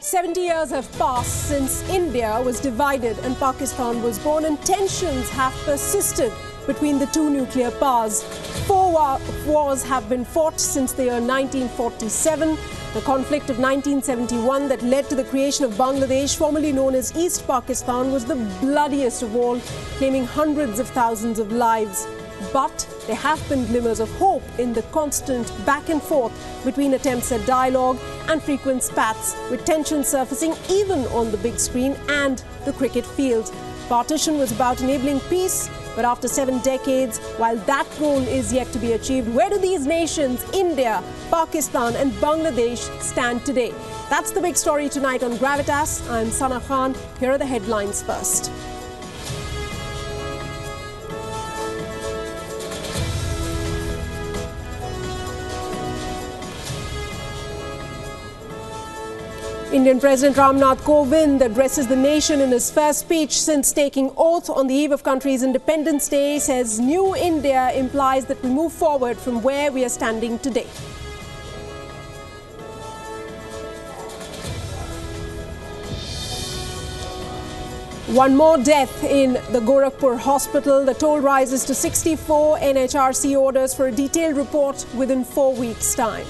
70 years have passed since India was divided and Pakistan was born, and tensions have persisted between the two nuclear powers. Four wars have been fought since the year 1947. The conflict of 1971 that led to the creation of Bangladesh, formerly known as East Pakistan, was the bloodiest of all, claiming hundreds of thousands of lives. But there have been glimmers of hope in the constant back and forth between attempts at dialogue and frequent spats, with tensions surfacing even on the big screen and the cricket field. Partition was about enabling peace, but after 7 decades, while that goal is yet to be achieved, where do these nations, India, Pakistan and Bangladesh, stand today? That's the big story tonight on Gravitas. I'm Sana Khan. Here are the headlines first. Indian President Ram Nath Kovind addresses the nation in his first speech since taking oath on the eve of country's Independence Day. Says New India implies that we move forward from where we are standing today. One more death in the Gorakhpur hospital. The toll rises to 64. NHRC orders for a detailed report within 4 weeks' time.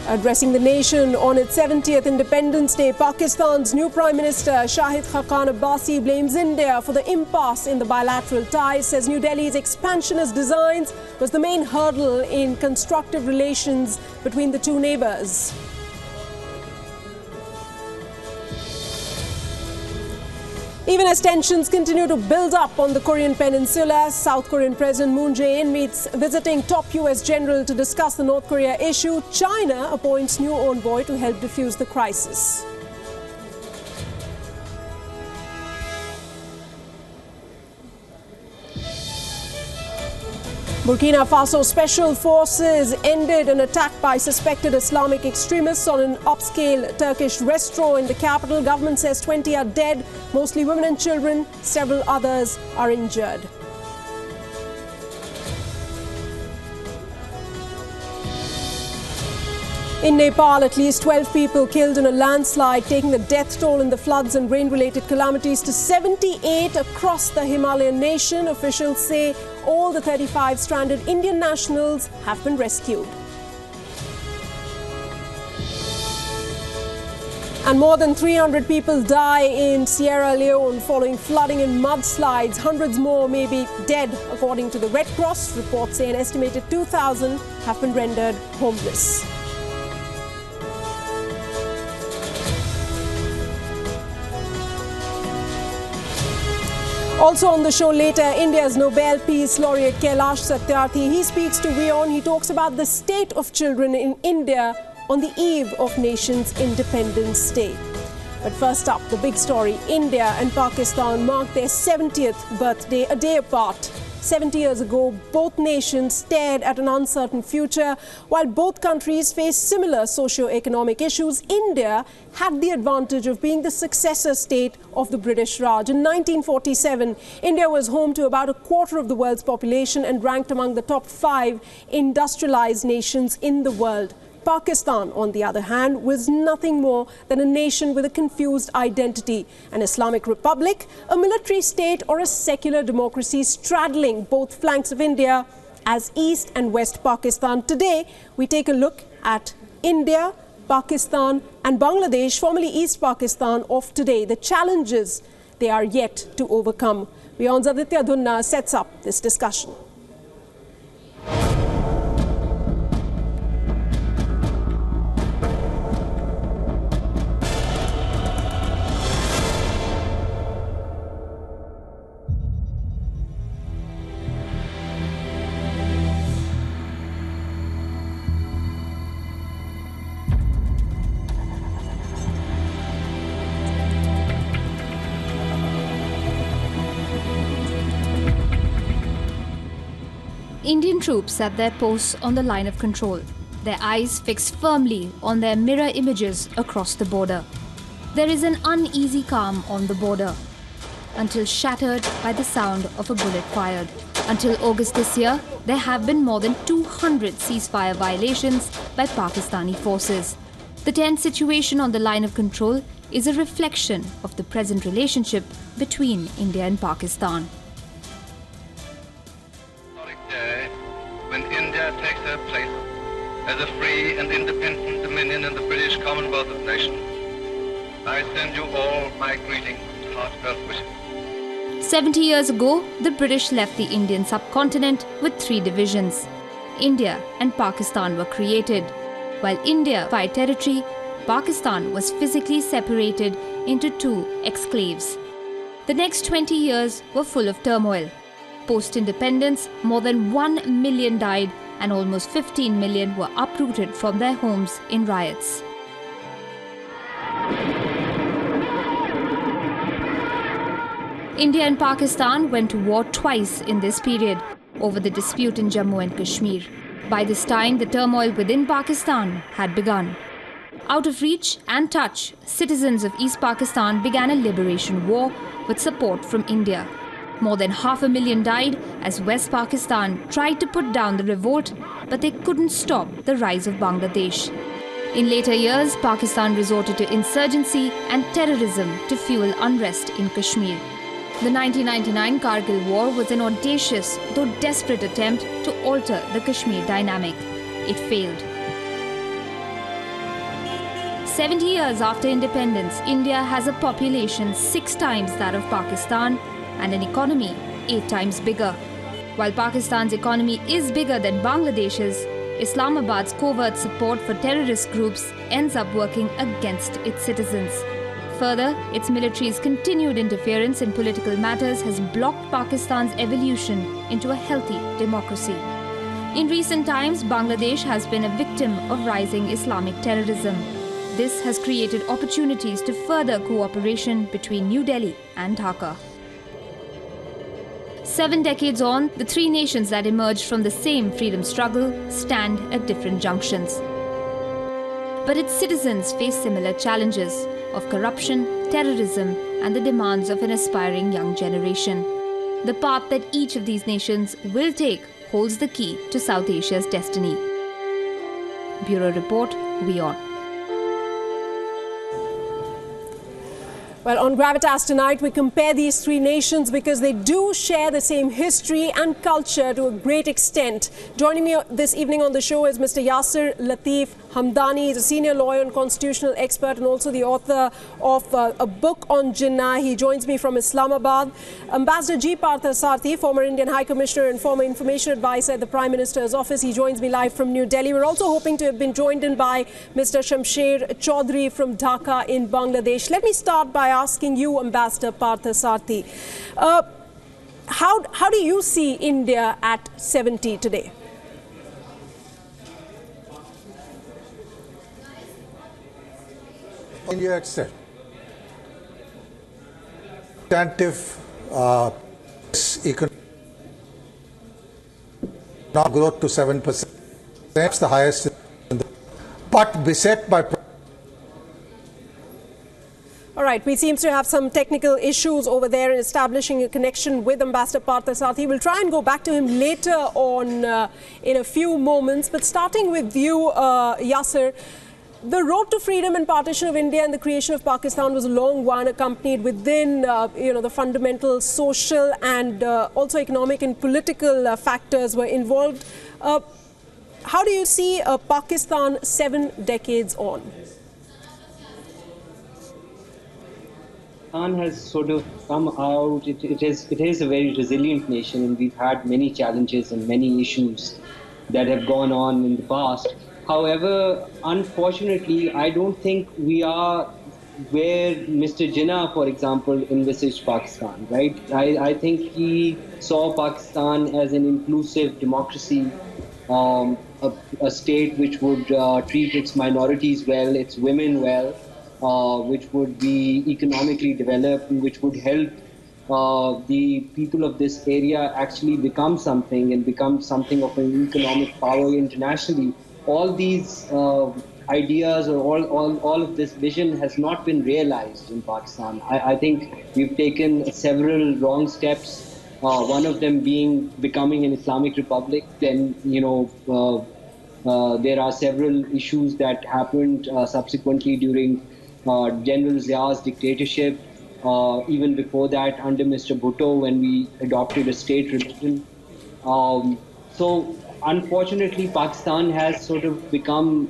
Addressing the nation on its 70th Independence Day, Pakistan's new Prime Minister Shahid Khaqan Abbasi blames India for the impasse in the bilateral ties, says New Delhi's expansionist designs was the main hurdle in constructive relations between the two neighbours. Even as tensions continue to build up on the Korean peninsula, South Korean President Moon Jae-in meets visiting top US general to discuss the North Korea issue. China appoints new envoy to help defuse the crisis. Burkina Faso Special Forces ended an attack by suspected Islamic extremists on an upscale Turkish restaurant in the capital. Government says 20 are dead, mostly women and children. Several others are injured. In Nepal, at least 12 people killed in a landslide, taking the death toll in the floods and rain-related calamities to 78 across the Himalayan nation. Officials say all the 35 stranded Indian nationals have been rescued. And more than 300 people die in Sierra Leone following flooding and mudslides. Hundreds more may be dead, according to the Red Cross. Reports say an estimated 2,000 have been rendered homeless. Also on the show later, India's Nobel Peace Laureate Kailash Satyarthi. He speaks to WION. He talks about the state of children in India on the eve of nation's Independence Day. But first up, the big story. India and Pakistan marked their 70th birthday a day apart. 70 years ago, both nations stared at an uncertain future. While both countries face similar socio-economic issues, India had the advantage of being the successor state of the British Raj. In 1947, India was home to about a quarter of the world's population and ranked among the top 5 industrialized nations in the world. Pakistan, on the other hand, was nothing more than a nation with a confused identity. An Islamic republic, a military state, or a secular democracy straddling both flanks of India as East and West Pakistan. Today, we take a look at India, Pakistan and Bangladesh, formerly East Pakistan of today, the challenges they are yet to overcome. WION's Aditya Dhunna sets up this discussion. Indian troops at their posts on the line of control, their eyes fixed firmly on their mirror images across the border. There is an uneasy calm on the border, until shattered by the sound of a bullet fired. Until August this year, there have been more than 200 ceasefire violations by Pakistani forces. The tense situation on the line of control is a reflection of the present relationship between India and Pakistan. Day when India takes her place as a free and independent dominion in the British Commonwealth of Nations, I send you all my greetings and heartfelt wishes. 70 years ago, the British left the Indian subcontinent with 3 divisions. India and Pakistan were created. While India occupied territory, Pakistan was physically separated into 2 exclaves. The next 20 years were full of turmoil. Post-independence, more than 1 million died and almost 15 million were uprooted from their homes in riots. India and Pakistan went to war twice in this period over the dispute in Jammu and Kashmir. By this time, the turmoil within Pakistan had begun. Out of reach and touch, citizens of East Pakistan began a liberation war with support from India. More than 500,000 died as West Pakistan tried to put down the revolt, but they couldn't stop the rise of Bangladesh. In later years, Pakistan resorted to insurgency and terrorism to fuel unrest in Kashmir. The 1999 Kargil War was an audacious, though desperate attempt to alter the Kashmir dynamic. It failed. 70 years after independence, India has a population 6 times that of Pakistan and an economy 8 times bigger. While Pakistan's economy is bigger than Bangladesh's, Islamabad's covert support for terrorist groups ends up working against its citizens. Further, its military's continued interference in political matters has blocked Pakistan's evolution into a healthy democracy. In recent times, Bangladesh has been a victim of rising Islamic terrorism. This has created opportunities to further cooperation between New Delhi and Dhaka. 7 decades on, the 3 nations that emerged from the same freedom struggle stand at different junctions. But its citizens face similar challenges of corruption, terrorism, and the demands of an aspiring young generation. The path that each of these nations will take holds the key to South Asia's destiny. Bureau Report, WION. Well, on Gravitas tonight, we compare these 3 nations because they do share the same history and culture to a great extent. Joining me this evening on the show is Mr. Yasir Latif Hamdani. He's a senior lawyer and constitutional expert and also the author of a book on Jinnah. He joins me from Islamabad. Ambassador G. Partha Sarthi, former Indian High Commissioner and former information advisor at the Prime Minister's office. He joins me live from New Delhi. We're also hoping to have been joined in by Mr. Shamsher Chaudhry from Dhaka in Bangladesh. Let me start by asking you, Ambassador Partha Sarthi, how do you see India at 70 today? India at 70. Substantive economic growth to 7%, perhaps the highest in the world, but beset by. All right, we seem to have some technical issues over there in establishing a connection with Ambassador Partha Sarthi. We'll try and go back to him later on in a few moments. But starting with you, Yasir, the road to freedom and partition of India and the creation of Pakistan was a long one, accompanied within the fundamental social and also economic and political factors were involved. How do you see Pakistan 7 decades on? Pakistan has sort of come out, it is a very resilient nation, and we've had many challenges and many issues that have gone on in the past. However, unfortunately, I don't think we are where Mr. Jinnah, for example, envisaged Pakistan, right? I think he saw Pakistan as an inclusive democracy, a state which would treat its minorities well, its women well, which would be economically developed, and which would help the people of this area actually become something and become something of an economic power internationally. All these ideas or all of this vision has not been realized in Pakistan. I think we've taken several wrong steps one of them becoming an Islamic republic. Then, there are several issues that happened subsequently during General Zia's dictatorship, even before that under Mr. Bhutto, when we adopted a state religion. So unfortunately, Pakistan has sort of become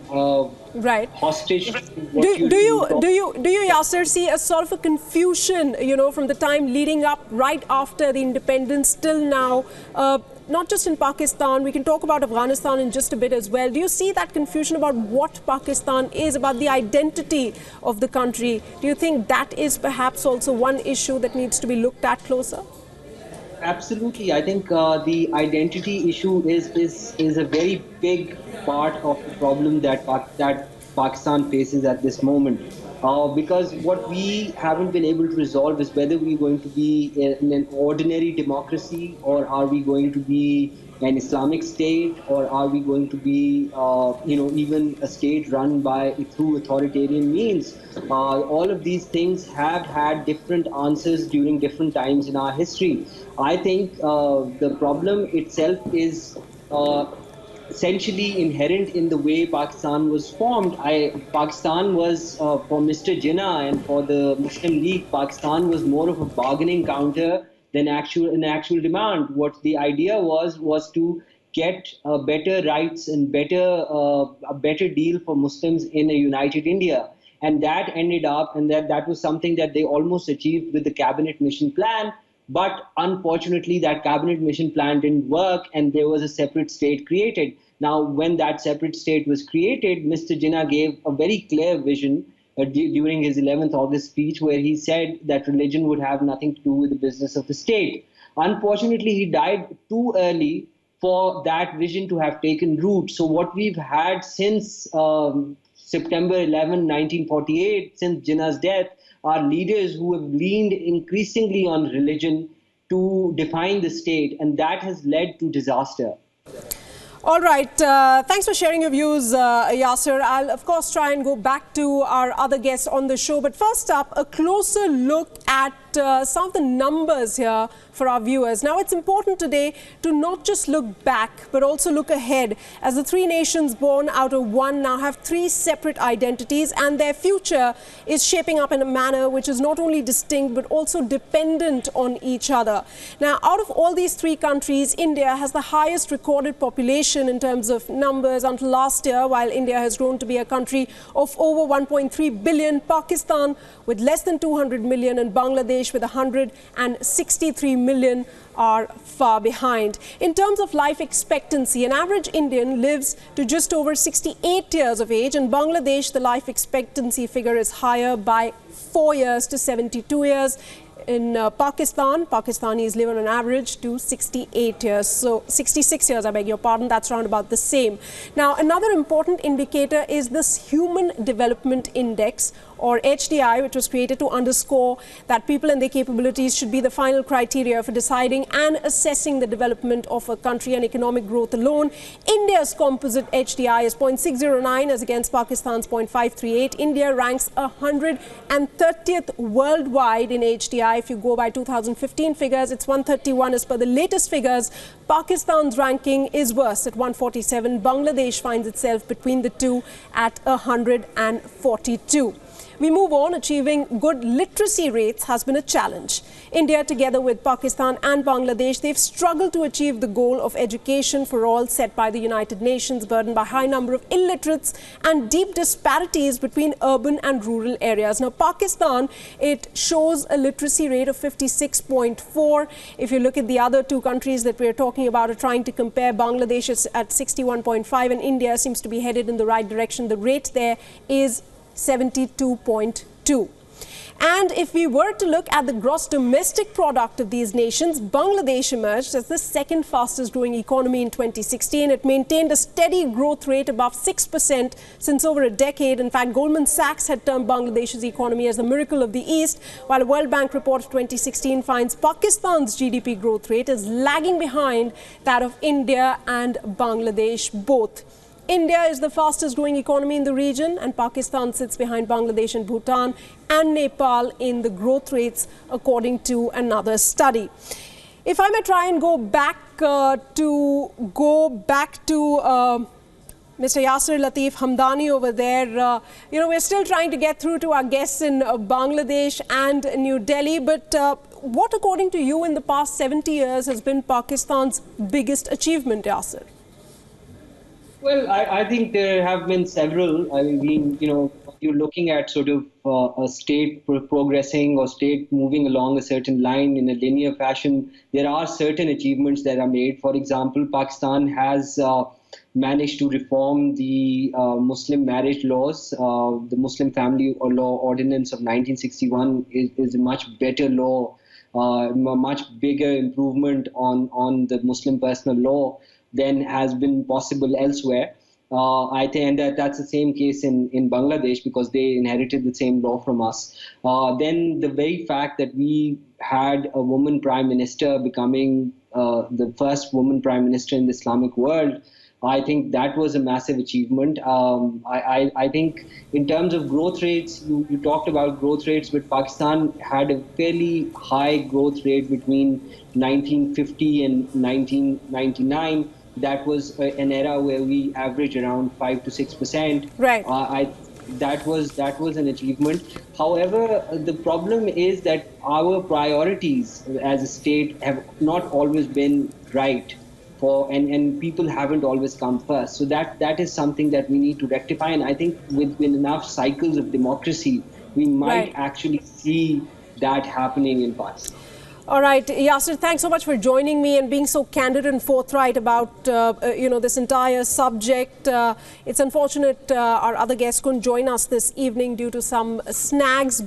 right. hostage. Do you, Yasser, see a sort of a confusion, from the time leading up right after the independence till now? Not just in Pakistan, we can talk about Afghanistan in just a bit as well. Do you see that confusion about what Pakistan is, about the identity of the country? Do you think that is perhaps also one issue that needs to be looked at closer? Absolutely. I think the identity issue is a very big part of the problem that Pakistan faces at this moment. Because what we haven't been able to resolve is whether we're going to be in an ordinary democracy, or are we going to be an Islamic state, or are we going to be, even a state run through authoritarian means. All of these things have had different answers during different times in our history. I think the problem itself is essentially inherent in the way Pakistan was formed. Pakistan was, for Mr. Jinnah and for the Muslim League, Pakistan was more of a bargaining counter than an actual demand. What the idea was to get better rights and a better deal for Muslims in a united India. And that ended up, and that was something that they almost achieved with the cabinet mission plan. But unfortunately, that cabinet mission plan didn't work, and there was a separate state created. Now, when that separate state was created, Mr. Jinnah gave a very clear vision during his 11th August speech, where he said that religion would have nothing to do with the business of the state. Unfortunately, he died too early for that vision to have taken root. So what we've had since September 11, 1948, since Jinnah's death, are leaders who have leaned increasingly on religion to define the state, and that has led to disaster. All right. Thanks for sharing your views, Yasser. I'll, of course, try and go back to our other guests on the show. But first up, a closer look at some of the numbers here for our viewers. Now, it's important today to not just look back, but also look ahead, as the three nations born out of one now have three separate identities, and their future is shaping up in a manner which is not only distinct, but also dependent on each other. Now, out of all these three countries, India has the highest recorded population in terms of numbers until last year, while India has grown to be a country of over 1.3 billion, Pakistan with less than 200 million, and Bangladesh with 163 million are far behind. In terms of life expectancy, an average Indian lives to just over 68 years of age. In Bangladesh, the life expectancy figure is higher by 4 years to 72 years. In Pakistan, Pakistanis live on an average to 68 years. So 66 years, I beg your pardon, that's around about the same. Now, another important indicator is this Human Development Index, or HDI, which was created to underscore that people and their capabilities should be the final criteria for deciding and assessing the development of a country and economic growth alone. India's composite HDI is 0.609 as against Pakistan's 0.538. India ranks 130th worldwide in HDI. If you go by 2015 figures, it's 131 as per the latest figures. Pakistan's ranking is worse at 147. Bangladesh finds itself between the two at 142. We move on. Achieving good literacy rates has been a challenge. India, together with Pakistan and Bangladesh, they've struggled to achieve the goal of education for all set by the United Nations, burdened by high number of illiterates and deep disparities between urban and rural areas. Now, Pakistan, it shows a literacy rate of 56.4. If you look at the other two countries that we're talking about or trying to compare, Bangladesh is at 61.5 and India seems to be headed in the right direction. The rate there is 72.2. And if we were to look at the gross domestic product of these nations, Bangladesh emerged as the second fastest growing economy in 2016. It maintained a steady growth rate above 6% since over a decade. In fact, Goldman Sachs had termed Bangladesh's economy as the miracle of the East, while a World Bank report of 2016 finds Pakistan's GDP growth rate is lagging behind that of India and Bangladesh both. India is the fastest growing economy in the region, and Pakistan sits behind Bangladesh and Bhutan and Nepal in the growth rates, according to another study. If I may try and go back to Mr. Yasir Latif Hamdani over there, we're still trying to get through to our guests in Bangladesh and New Delhi. But what, according to you, in the past 70 years has been Pakistan's biggest achievement, Yasir? Well, I think there have been several. I mean, you're looking at sort of a state progressing or state moving along a certain line in a linear fashion. There are certain achievements that are made. For example, Pakistan has managed to reform the Muslim marriage laws. The Muslim Family Law Ordinance of 1961 is a much better law, a much bigger improvement on the Muslim personal law than has been possible elsewhere. I think that's the same case in Bangladesh, because they inherited the same law from us. Then the very fact that we had a woman prime minister becoming the first woman prime minister in the Islamic world, I think that was a massive achievement. I think in terms of growth rates, you talked about growth rates, but Pakistan had a fairly high growth rate between 1950 and 1999. That was an era where we averaged around 5 to 6%. Right. That was an achievement. However, the problem is that our priorities as a state have not always been right. And people haven't always come first. So that is something that we need to rectify. And I think with enough cycles of democracy, we might actually see that happening in Pakistan. All right, Yasir, thanks so much for joining me and being so candid and forthright about this entire subject. It's unfortunate our other guests couldn't join us this evening due to some snags.